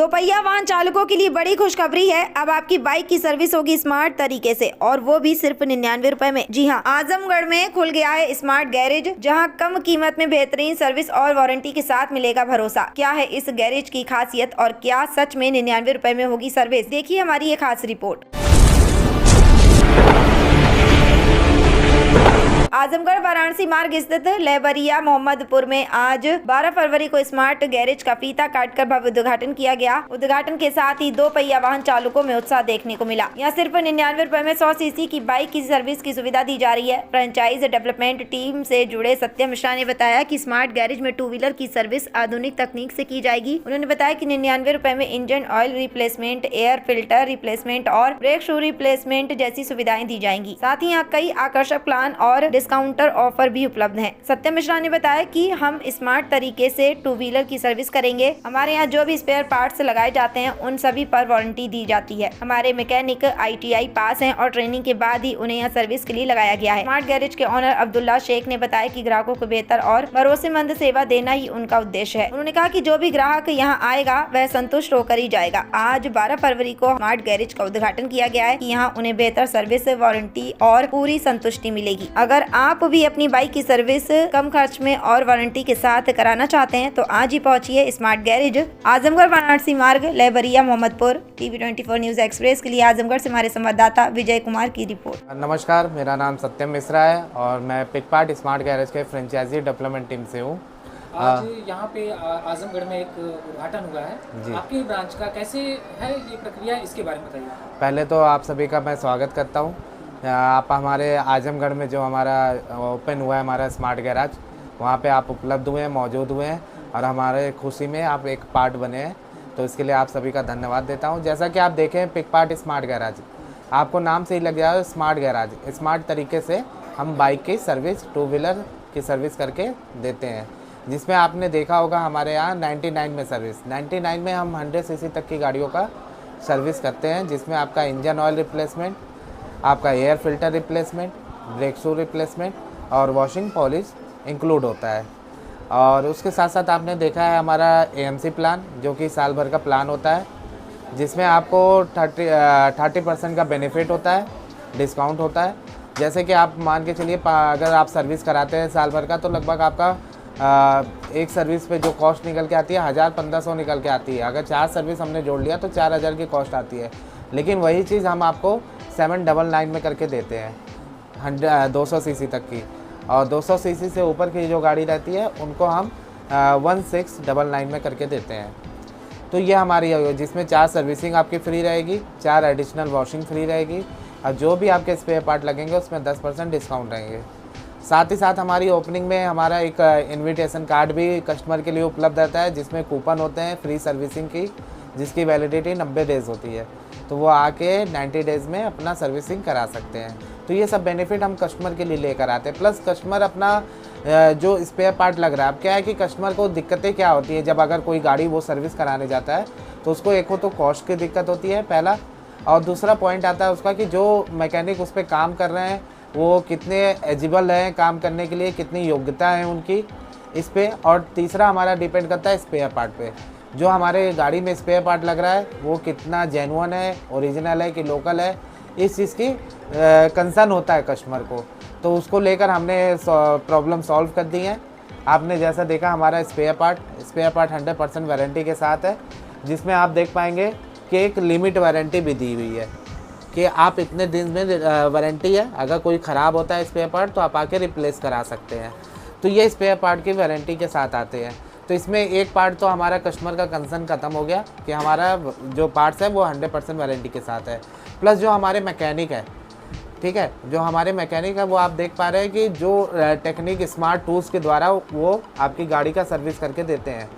दोपहिया वाहन चालकों के लिए बड़ी खुशखबरी है। अब आपकी बाइक की सर्विस होगी स्मार्ट तरीके से, और वो भी सिर्फ 99 रुपए में। जी हाँ, आजमगढ़ में खुल गया है स्मार्ट गैरेज, जहां कम कीमत में बेहतरीन सर्विस और वारंटी के साथ मिलेगा भरोसा। क्या है इस गैरेज की खासियत और क्या सच में 99 रुपए में होगी सर्विस? देखिए हमारी ये खास रिपोर्ट। आजमगढ़ वाराणसी मार्ग स्थित लेबरिया मोहम्मदपुर में आज 12 फरवरी को स्मार्ट गैरेज का फीता काटकर भव्य उद्घाटन किया गया। उद्घाटन के साथ ही दोपहिया वाहन चालकों में उत्साह देखने को मिला। यहाँ सिर्फ 99 रुपए में 100 सीसी की बाइक की सर्विस की सुविधा दी जा रही है। फ्रेंचाइज डेवलपमेंट टीम से जुड़े सत्यम मिश्रा ने बताया कि स्मार्ट गैरेज में 2 व्हीलर की सर्विस आधुनिक तकनीक से की जाएगी। उन्होंने बताया कि 99 रुपए में engine oil replacement, air filter replacement और ब्रेक शू रिप्लेसमेंट जैसी सुविधाएं दी जाएंगी। साथ ही यहाँ कई आकर्षक प्लान और डिस्काउंटर ऑफर भी उपलब्ध हैं। सत्यम मिश्रा ने बताया कि हम स्मार्ट तरीके से 2 व्हीलर की सर्विस करेंगे। हमारे यहाँ जो भी स्पेयर पार्ट्स लगाए जाते हैं उन सभी पर वारंटी दी जाती है। हमारे मैकेनिक ITI पास हैं और ट्रेनिंग के बाद ही उन्हें यहाँ सर्विस के लिए लगाया गया है। स्मार्ट गैरेज के ऑनर अब्दुल्ला शेख ने बताया कि ग्राहकों को बेहतर और भरोसेमंद सेवा देना ही उनका उद्देश्य है। उन्होंने कहा कि जो भी ग्राहक यहाँ आएगा वह संतुष्ट होकर ही जाएगा। आज 12 फरवरी को स्मार्ट गैरेज का उद्घाटन किया गया है कि यहाँ उन्हें बेहतर सर्विस, वारंटी और पूरी संतुष्टि मिलेगी। अगर आप भी अपनी बाइक की सर्विस कम खर्च में और वारंटी के साथ कराना चाहते हैं तो आज ही पहुंचिए स्मार्ट गैरेज, आजमगढ़ वाराणसी मार्ग, लेबरिया मोहम्मदपुर। TV 24 न्यूज एक्सप्रेस के लिए आजमगढ़ से हमारे संवाददाता विजय कुमार की रिपोर्ट। नमस्कार, मेरा नाम सत्यम मिश्रा है और मैं पिकपार्ट स्मार्ट गैरेज के फ्रेंचाइजी डेवलपमेंट टीम से हूँ। आज यहाँ पे आजमगढ़ में एक उद्घाटन हुआ है आपके ब्रांच का, कैसे है ये प्रक्रिया, इसके बारे में बताइए। पहले तो आप सभी का मैं स्वागत करता हूँ। आप हमारे आजमगढ़ में जो हमारा ओपन हुआ है हमारा स्मार्ट गैराज, वहाँ पे आप उपलब्ध हुए हैं, मौजूद हुए हैं और हमारे खुशी में आप एक पार्ट बने हैं, तो इसके लिए आप सभी का धन्यवाद देता हूँ। जैसा कि आप देखें पिकपार्ट स्मार्ट गैराज, आपको नाम से ही लग जाए स्मार्ट गैराज। स्मार्ट तरीके से हम बाइक की सर्विस, 2 व्हीलर की सर्विस करके देते हैं, जिसमें आपने देखा होगा हमारे यहाँ 99 में सर्विस, 99 में हम 100 सीसी तक की गाड़ियों का सर्विस करते हैं, जिसमें आपका इंजन ऑयल रिप्लेसमेंट, आपका air filter replacement, brake shoe replacement और वॉशिंग पॉलिश इंक्लूड होता है। और उसके साथ साथ आपने देखा है हमारा AMC प्लान, जो कि साल भर का प्लान होता है, जिसमें आपको 30% का बेनिफिट होता है, डिस्काउंट होता है। जैसे कि आप मान के चलिए अगर आप सर्विस कराते हैं साल भर का, तो लगभग आपका एक सर्विस पे जो कॉस्ट निकल के आती है 1000-1500 निकल के आती है। अगर 4 सर्विस हमने जोड़ लिया तो 4000 की कॉस्ट आती है। लेकिन वही चीज़ हम आपको 799 में करके देते हैं 200 सीसी तक की, और 200 सीसी से ऊपर की जो गाड़ी रहती है उनको हम 1699 में करके देते हैं। तो ये हमारी, जिसमें 4 सर्विसिंग आपकी फ्री रहेगी, 4 एडिशनल वॉशिंग फ्री रहेगी, और जो भी आपके स्पेयर पार्ट लगेंगे उसमें 10% डिस्काउंट रहेंगे। साथ ही साथ हमारी ओपनिंग में हमारा एक इन्विटेशन कार्ड भी कस्टमर के लिए उपलब्ध रहता है, जिसमें कूपन होते हैं फ्री सर्विसिंग की, जिसकी वैलिडिटी 90 डेज़ होती है। तो वो आके 90 डेज़ में अपना सर्विसिंग करा सकते हैं। तो ये सब बेनिफिट हम कस्टमर के लिए लेकर आते हैं। प्लस कस्टमर अपना जो स्पेयर पार्ट लग रहा है, अब क्या है कि कस्टमर को दिक्कतें क्या होती है जब अगर कोई गाड़ी वो सर्विस कराने जाता है, तो उसको एक हो तो कॉस्ट की दिक्कत होती है पहला, और दूसरा पॉइंट आता है उसका कि जो मैकेनिक उस पर काम कर रहे हैं वो कितने एलिजिबल हैं काम करने के लिए, कितनी योग्यता है उनकी इस पे, और तीसरा हमारा डिपेंड करता है स्पेयर पार्ट पे। जो हमारे गाड़ी में स्पेयर पार्ट लग रहा है वो कितना जेन्युइन है, ओरिजिनल है कि लोकल है, इस चीज़ की कंसर्न होता है कस्टमर को। तो उसको लेकर हमने प्रॉब्लम सॉल्व कर दी है। आपने जैसा देखा हमारा स्पेयर पार्ट 100% वारंटी के साथ है, जिसमें आप देख पाएंगे कि एक लिमिट वारंटी भी दी हुई है कि आप इतने दिन में वारंटी है, अगर कोई ख़राब होता है स्पेयर पार्ट तो आप आके रिप्लेस करा सकते हैं। तो ये स्पेयर पार्ट की वारंटी के साथ आते हैं। तो इसमें एक पार्ट तो हमारा कस्टमर का कंसर्न ख़त्म हो गया कि हमारा जो पार्ट्स है वो 100% वारंटी के साथ है। प्लस जो हमारे मैकेनिक है, ठीक है, जो हमारे मैकेनिक है वो आप देख पा रहे हैं कि जो टेक्निक स्मार्ट टूल्स के द्वारा वो आपकी गाड़ी का सर्विस करके देते हैं।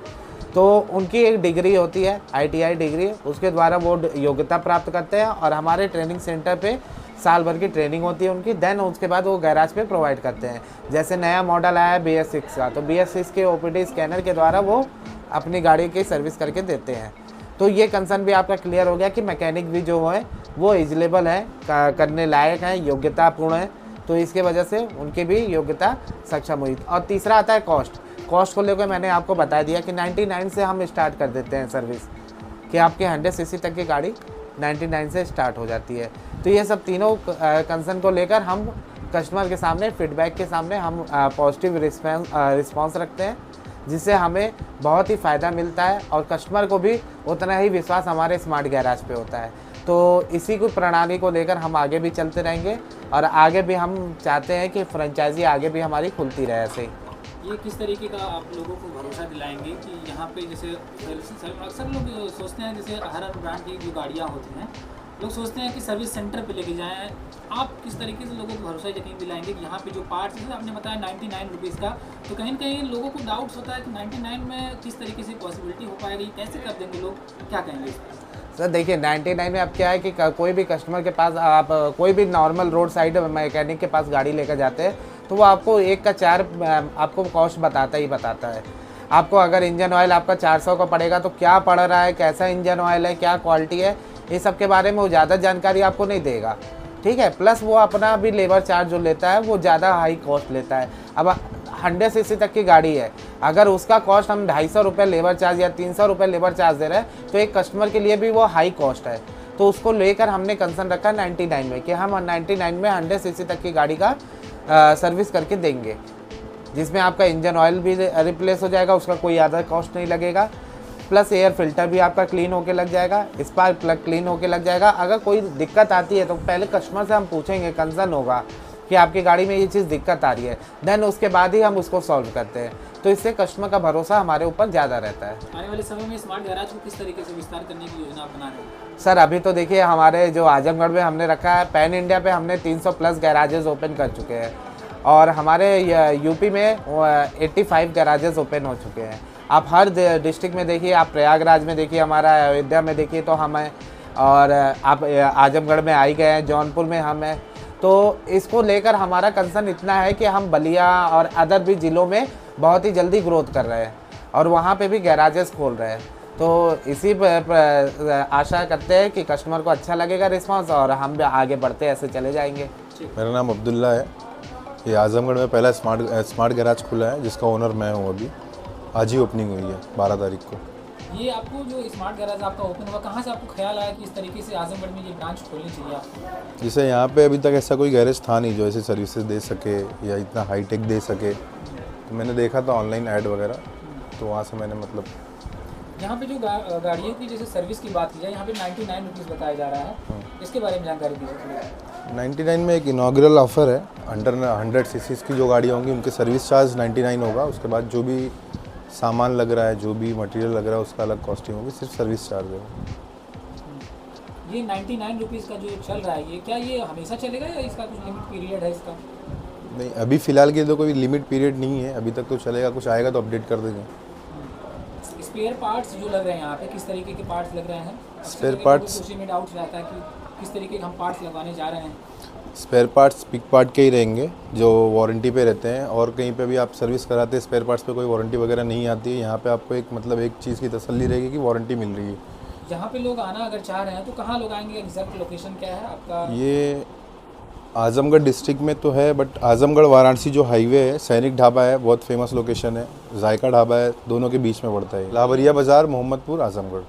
तो उनकी एक डिग्री होती है ITI डिग्री, उसके द्वारा वो योग्यता प्राप्त करते हैं और हमारे ट्रेनिंग सेंटर पे साल भर की ट्रेनिंग होती है उनकी। देन उसके बाद वो गैराज पे प्रोवाइड करते हैं। जैसे नया मॉडल आया है BS6 का, तो BS6 के OPD स्कैनर के द्वारा वो अपनी गाड़ी की सर्विस करके देते हैं। तो ये कंसर्न भी आपका क्लियर हो गया कि मैकेनिक भी जो है वो एलिजिबल है, करने लायक हैं, योग्यतापूर्ण है, तो इसके वजह से उनकी भी योग्यता सक्षम हुई। और तीसरा आता है कॉस्ट को लेकर मैंने आपको बता दिया कि 99 से हम स्टार्ट कर देते हैं सर्विस। कि आपकी 100 सीसी तक की गाड़ी 99 से स्टार्ट हो जाती है। तो ये सब तीनों कंसर्न को लेकर हम कस्टमर के सामने फीडबैक के सामने हम पॉजिटिव रिस्पांस रखते हैं, जिससे हमें बहुत ही फ़ायदा मिलता है और कस्टमर को भी उतना ही विश्वास हमारे स्मार्ट गैराज पे होता है। तो इसी को प्रणाली को लेकर हम आगे भी चलते रहेंगे और आगे भी हम चाहते हैं कि फ्रेंचाइजी आगे भी हमारी खुलती रहे ऐसे ही। ये किस तरीके का आप लोगों को भरोसा दिलाएंगे कि यहाँ पे जैसे अक्सर लोग सोचते हैं, जैसे हर ब्रांड की जो गाड़ियाँ होती हैं, लोग सोचते हैं कि सर्विस सेंटर पे लेके जाएं। आप किस तरीके से लोगों को भरोसा यकीन दिलाएंगे कि यहाँ पे जो पार्ट्स जैसे आपने बताया 99 रुपीज़ का, तो कहीं ना कहीं लोगों को डाउट्स होता है कि 99 में किस तरीके से पॉसिबिलिटी हो पाएगी, कैसे कर देंगे लोग, क्या कहेंगे इस पर? सर देखिए 99 में अब क्या है कि कोई भी कस्टमर के पास आप कोई भी नॉर्मल रोड साइड मैकेनिक के पास गाड़ी लेकर जाते हैं तो वो आपको एक का 4 आपको कॉस्ट बताता है। आपको अगर इंजन ऑयल आपका 400 का पड़ेगा तो क्या पड़ रहा है, कैसा इंजन ऑयल है, क्या क्वालिटी है, ये सब के बारे में वो ज़्यादा जानकारी आपको नहीं देगा, ठीक है। प्लस वो अपना भी लेबर चार्ज जो लेता है वो ज़्यादा हाई कॉस्ट लेता है। अब 100 सीसी तक की गाड़ी है, अगर उसका कॉस्ट हम 250 रुपये लेबर चार्ज या 300 रुपये लेबर चार्ज दे रहे हैं तो एक कस्टमर के लिए भी वो हाई कॉस्ट है। तो उसको लेकर हमने कंसर्न रखा 99 में कि हम 99 में 100 सीसी तक की गाड़ी का सर्विस करके देंगे, जिसमें आपका इंजन ऑयल भी रिप्लेस हो जाएगा, उसका कोई ज़्यादा कॉस्ट नहीं लगेगा। प्लस एयर फिल्टर भी आपका क्लीन होके लग जाएगा, स्पार्क प्लग क्लीन होके लग जाएगा। अगर कोई दिक्कत आती है तो पहले कस्टमर से हम पूछेंगे, कंसर्न होगा कि आपकी गाड़ी में ये चीज़ दिक्कत आ रही है, देन उसके बाद ही हम उसको सॉल्व करते हैं। तो इससे कस्टमर का भरोसा हमारे ऊपर ज़्यादा रहता है। आने वाले समय में स्मार्ट गैराज को किस तरीके से विस्तार करने की योजना बना रहे हैं? सर अभी तो देखिए हमारे जो आजमगढ़ में हमने रखा है, पैन इंडिया पे हमने 300 प्लस गैराजेस ओपन कर चुके हैं और हमारे यूपी में 85 गैराजेस ओपन हो चुके हैं। आप हर डिस्ट्रिक्ट में देखिए, आप प्रयागराज में देखिए, हमारा अयोध्या में देखिए तो हम हैं, और आप आजमगढ़ में आई गए हैं, जौनपुर में हम हैं। तो इसको लेकर हमारा कंसर्न इतना है कि हम बलिया और अदर भी ज़िलों में बहुत ही जल्दी ग्रोथ कर रहे हैं और वहाँ पे भी गैराजेस खोल रहे हैं। तो इसी आशा करते हैं कि कस्टमर को अच्छा लगेगा रिस्पांस और हम भी आगे बढ़ते ऐसे चले जाएंगे। मेरा नाम अब्दुल्ला है। ये आजमगढ़ में पहला स्मार्ट गैराज खुला है जिसका ओनर मैं हूँ। अभी आज ही ओपनिंग हुई है 12 तारीख को। ये आपको जो स्मार्ट गैराज आपका ओपन हुआ, कहाँ से आपको ख्याल आया कि इस तरीके से आजमगढ़ में ये ब्रांच खोलनी चाहिए आपको? जैसे यहाँ पे अभी तक ऐसा कोई गैरेज था नहीं जो ऐसे सर्विसेज दे सके या इतना हाईटेक दे सके, तो मैंने देखा था ऑनलाइन ऐड वगैरह, तो वहाँ से मैंने मतलब यहाँ पे जो गाड़ियों की जैसे सर्विस की बात की जाए, यहाँ पे 99 रुपीज़ बताया जा रहा है, इसके बारे में जानकारी दीजिए। 99 में एक इनॉग्रल ऑफर है, अंडर 100 सीसीज की जो गाड़ियाँ होंगी उनके सर्विस चार्ज 99 होगा। उसके बाद जो भी सामान लग रहा है, जो भी मटेरियल लग रहा है, उसका अलग कॉस्टिंग होगी, सिर्फ सर्विस चार्ज है। ये 99 रुपीज़ का जो चल रहा है, ये क्या ये हमेशा चलेगा या इसका कुछ लिमिट पीरियड है इसका? नहीं, अभी फ़िलहाल के तो कोई लिमिट पीरियड नहीं है, अभी तक तो चलेगा, कुछ आएगा तो अपडेट कर देंगे। स्पेयर पार्ट्स जो लग रहे हैं यहाँ पे, किस तरीके के पार्ट्स लग रहे हैं? स्पेयर पार्ट्स उसी में डाउट रहता है कि किस तरीके के हम पार्ट्स लगवाने जा रहे हैं। स्पेयर पार्ट्स पिक पार्ट के ही रहेंगे जो वारंटी पे रहते हैं, और कहीं पे भी आप सर्विस कराते हैं स्पेयर पार्ट्स पे कोई वारंटी वगैरह नहीं आती है। यहाँ पे आपको एक मतलब एक चीज़ की तसल्ली रहेगी कि वारंटी मिल रही है। यहाँ पे लोग आना अगर चाह रहे हैं तो कहाँ लोग आएंगे? एग्जैक्ट लोकेशन क्या है आपका? ये आजमगढ़ डिस्ट्रिक्ट में तो है, बट आजमगढ़ वाराणसी जो हाईवे है, सैनिक ढाबा है, बहुत फेमस लोकेशन है। जायका ढाबा है, दोनों के बीच में पड़ता है। लावरिया बाज़ार, मोहम्मदपुर, आजमगढ़।